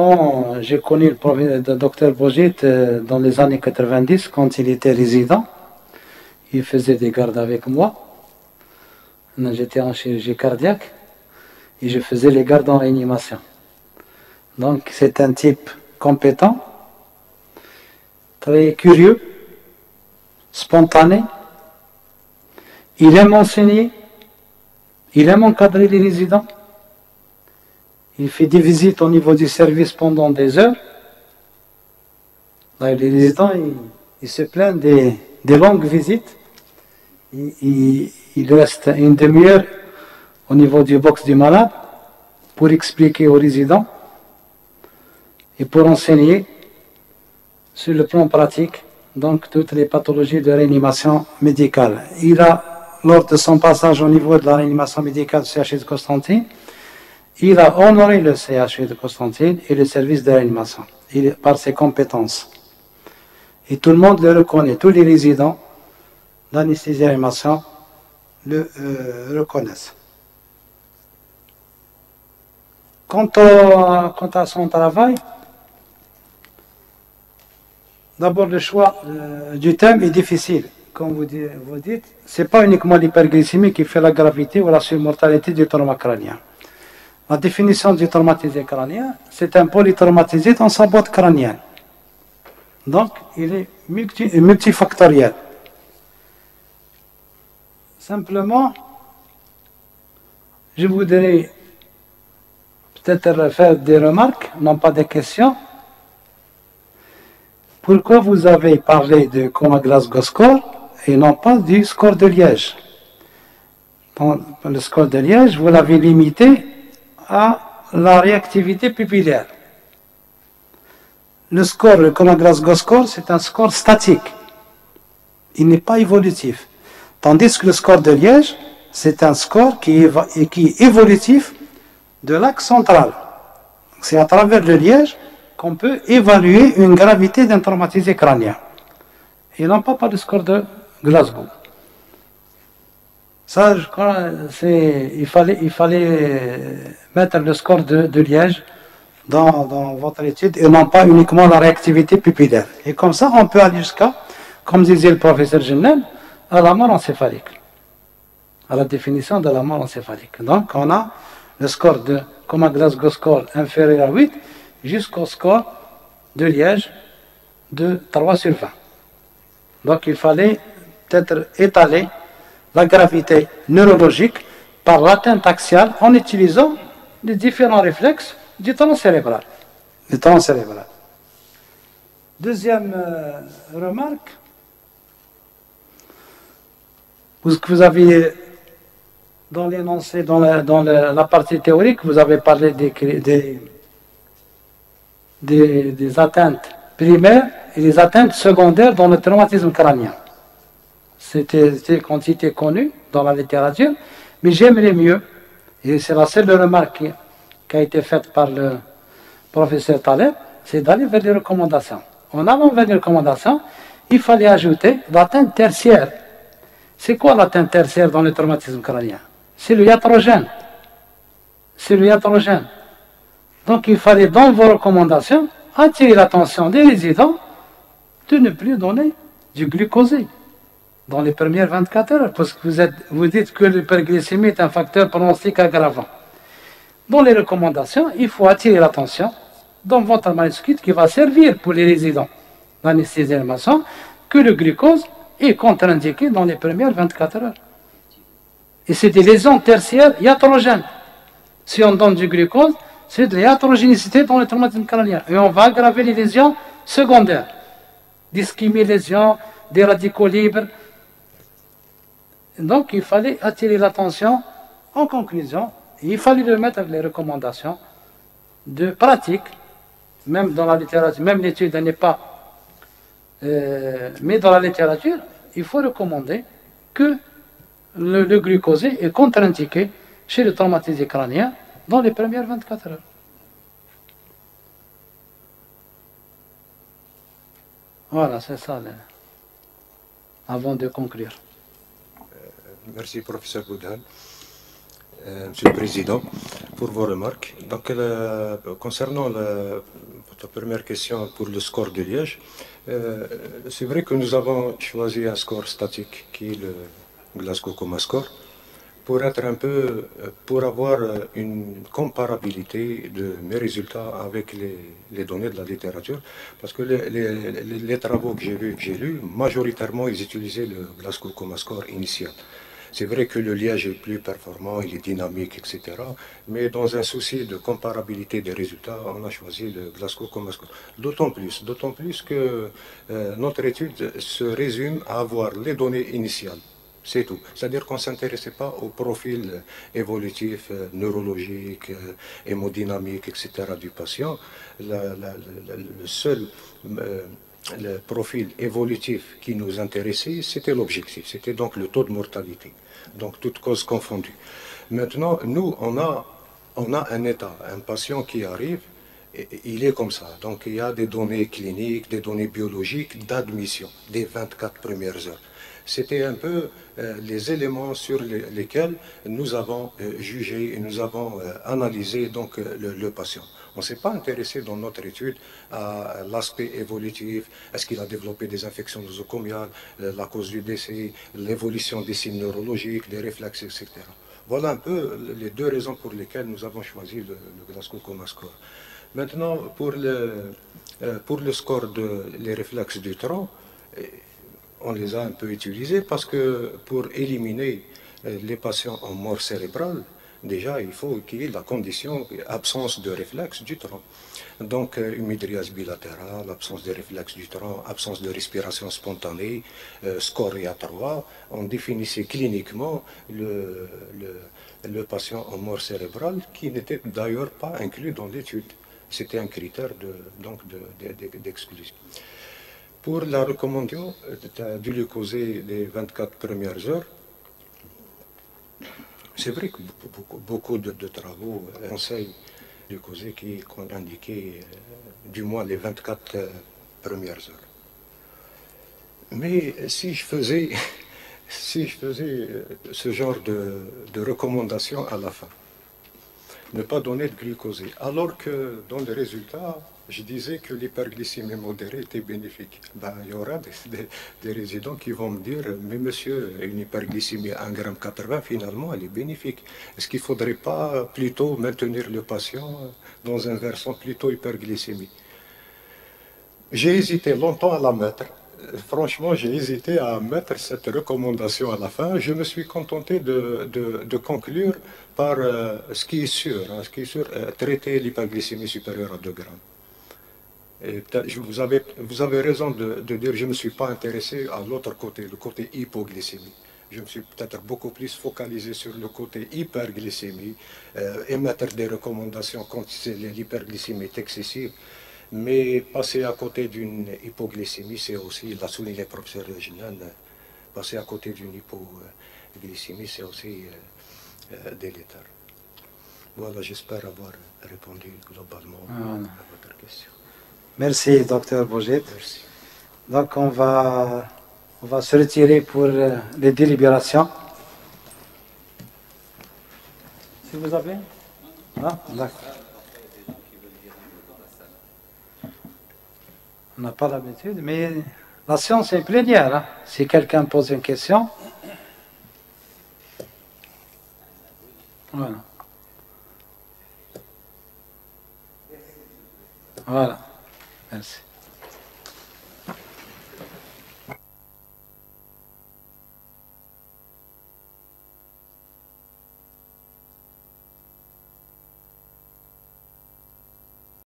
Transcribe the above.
Bon, j'ai connu le docteur Bogit dans les années 90 quand il était résident. Il faisait des gardes avec moi. J'étais en chirurgie cardiaque et je faisais les gardes en réanimation. Donc c'est un type compétent, très curieux, spontané. Il aime enseigner, il aime encadrer les résidents. Il fait des visites au niveau du service pendant des heures. Là, les résidents, ils se plaignent des longues visites. Il reste une demi-heure au niveau du box du malade pour expliquer aux résidents et pour enseigner sur le plan pratique donc toutes les pathologies de réanimation médicale. Il a, lors de son passage au niveau de la réanimation médicale du CHU de Constantine, il a honoré le CHU de Constantine et le service de réanimation par ses compétences. Et tout le monde le reconnaît, tous les résidents d'anesthésie et réanimation le reconnaissent. Quant à son travail, d'abord le choix du thème est difficile. Comme vous dites, ce n'est pas uniquement l'hyperglycémie qui fait la gravité ou la surmortalité du trauma crânien. La définition du traumatisé crânien, c'est un polytraumatisé dans sa boîte crânienne. Donc, il est multifactoriel. Simplement, je voudrais peut-être faire des remarques, non pas des questions. Pourquoi vous avez parlé de coma Glasgow score et non pas du score de Liège? Le score de Liège, vous l'avez limité à la réactivité pupillaire. Le score, le coma Glasgow score, c'est un score statique. Il n'est pas évolutif. Tandis que le score de Liège, c'est un score qui est évolutif de l'axe central. C'est à travers le Liège qu'on peut évaluer une gravité d'un traumatisé crânien. Et non pas par le score de Glasgow. Ça, je crois, il fallait mettre le score de Liège dans votre étude et non pas uniquement la réactivité pupillaire. Et comme ça, on peut aller jusqu'à, comme disait le professeur Genel, à la mort encéphalique, à la définition de la mort encéphalique. Donc, on a le score de coma Glasgow score inférieur à 8 jusqu'au score de Liège de 3 sur 20. Donc, il fallait peut-être étaler la gravité neurologique par l'atteinte axiale en utilisant les différents réflexes du tronc cérébral. Deuxième remarque, vous avez, dans l'énoncé, dans la partie théorique, vous avez parlé des atteintes primaires et des atteintes secondaires dans le traumatisme crânien. C'était des quantités connues dans la littérature, mais j'aimerais mieux, et c'est la seule remarque qui a été faite par le professeur Taleb, c'est d'aller vers les recommandations. En allant vers les recommandations, il fallait ajouter l'atteinte tertiaire. C'est quoi l'atteinte tertiaire dans le traumatisme crânien? C'est le iatrogène. Donc il fallait, dans vos recommandations, attirer l'attention des résidents de ne plus donner du glucosé dans les premières 24 heures, parce que vous dites que l'hyperglycémie est un facteur pronostic aggravant. Dans les recommandations, il faut attirer l'attention dans votre manuscrit qui va servir pour les résidents d'anesthésie et réanimation que le glucose est contre-indiqué dans les premières 24 heures. Et c'est des lésions tertiaires iatrogènes. Si on donne du glucose, c'est de l'iatrogénicité dans le traumatisme crânien. Et on va aggraver les lésions secondaires. D'ischémie lésions, des radicaux libres. Donc il fallait attirer l'attention. En conclusion, il fallait le mettre avec les recommandations de pratique, même dans la littérature, même l'étude n'est pas, mais dans la littérature, il faut recommander que le glucosé est contre-indiqué chez le traumatisé crânien dans les premières 24 heures. Voilà, c'est ça, avant de conclure. Merci, professeur Boudhan. Monsieur le Président, pour vos remarques. Donc, concernant votre première question pour le score de Liège, c'est vrai que nous avons choisi un score statique qui est le Glasgow Coma Score pour être un peu, pour avoir une comparabilité de mes résultats avec les données de la littérature, parce que les travaux que j'ai vus, que j'ai lus, majoritairement, ils utilisaient le Glasgow Coma Score initial. C'est vrai que le Liège est plus performant, il est dynamique, etc. Mais dans un souci de comparabilité des résultats, on a choisi le Glasgow Coma Score. D'autant plus que notre étude se résume à avoir les données initiales. C'est tout. C'est-à-dire qu'on ne s'intéressait pas au profil évolutif, neurologique, hémodynamique, etc. du patient. Le seul le profil évolutif qui nous intéressait, c'était l'objectif. C'était donc le taux de mortalité. Donc, toutes causes confondues. Maintenant, nous, on a un état, un patient qui arrive, il est comme ça. Donc, il y a des données cliniques, des données biologiques d'admission des 24 premières heures. C'était un peu les éléments sur lesquels nous avons jugé et nous avons analysé donc, le patient. On ne s'est pas intéressé dans notre étude à l'aspect évolutif, est-ce qu'il a développé des infections nosocomiales, la cause du décès, l'évolution des signes neurologiques, des réflexes, etc. Voilà un peu les deux raisons pour lesquelles nous avons choisi le Glasgow Coma Score. Maintenant, pour le score des réflexes du tronc, on les a un peu utilisés parce que pour éliminer les patients en mort cérébrale, déjà il faut qu'il y ait la condition absence de réflexe du tronc. Donc une midriase bilatérale, absence de réflexe du tronc, absence de respiration spontanée, score IA3, on définissait cliniquement le patient en mort cérébrale qui n'était d'ailleurs pas inclus dans l'étude. C'était un critère d'exclusion. Pour la recommandation du glucosé des 24 premières heures, c'est vrai que beaucoup de travaux conseillent le glucosé qui est indiqué du moins les 24 premières heures. Mais si je faisais ce genre de recommandation à la fin, ne pas donner de glucosé, alors que dans les résultats, je disais que l'hyperglycémie modérée était bénéfique. Ben, il y aura des résidents qui vont me dire, mais monsieur, une hyperglycémie à 1,80 g, finalement, elle est bénéfique. Est-ce qu'il ne faudrait pas plutôt maintenir le patient dans un versant plutôt hyperglycémie? J'ai hésité longtemps à la mettre. Franchement, j'ai hésité à mettre cette recommandation à la fin. Je me suis contenté de conclure par ce qui est sûr. Ce qui est sûr, traiter l'hyperglycémie supérieure à 2 grammes. Et vous avez raison de dire que je ne me suis pas intéressé à l'autre côté, le côté hypoglycémie. Je me suis peut-être beaucoup plus focalisé sur le côté hyperglycémie, émettre des recommandations quand l'hyperglycémie est excessive. Mais passer à côté d'une hypoglycémie, c'est aussi, l'a souligné le professeur Reginald, passer à côté d'une hypoglycémie, c'est aussi délétère. Voilà, j'espère avoir répondu globalement à votre question. Merci, docteur Bougit. Merci. Donc, on va se retirer pour les délibérations. Si vous avez. Ah, d'accord. On n'a pas l'habitude, mais la séance est plénière. Hein. Si quelqu'un pose une question. Voilà. Voilà. Merci.